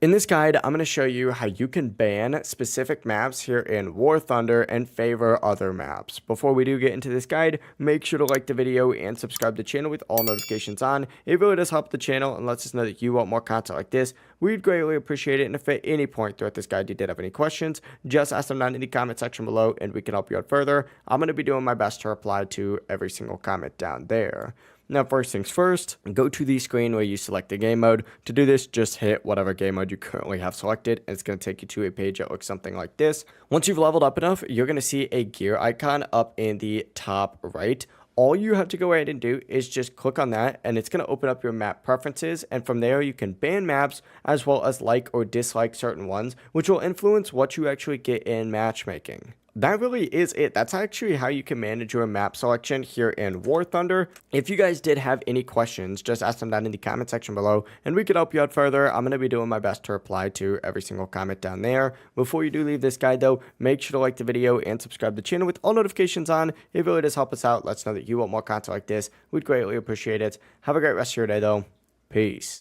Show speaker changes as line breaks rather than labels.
In this guide, I'm going to show you how you can ban specific maps here in War Thunder and favor other maps. Before we do get into this guide, make sure to like the video and subscribe to the channel with all notifications on. It really does help the channel and lets us know that you want more content like this. We'd greatly appreciate it, and if at any point throughout this guide you did have any questions, just ask them down in the comment section below and we can help you out further. I'm going to be doing my best to reply to every single comment down there. Now, first things first, go to the screen where you select the game mode. To do this, just hit whatever game mode you currently have selected, and it's going to take you to a page that looks something like this. Once you've leveled up enough, you're going to see a gear icon up in the top right. All you have to go ahead and do is just click on that, and it's going to open up your map preferences, and from there you can ban maps as well as like or dislike certain ones, which will influence what you actually get in matchmaking. That really is it. That's actually how you can manage your map selection here in War Thunder. If you guys did have any questions, just ask them down in the comment section below and we could help you out further. I'm going to be doing my best to reply to every single comment down there. Before you do leave this guide though, make sure to like the video and subscribe to the channel with all notifications on. It really does help us out. Let us know that you want more content like this. We'd greatly appreciate it. Have a great rest of your day though. Peace.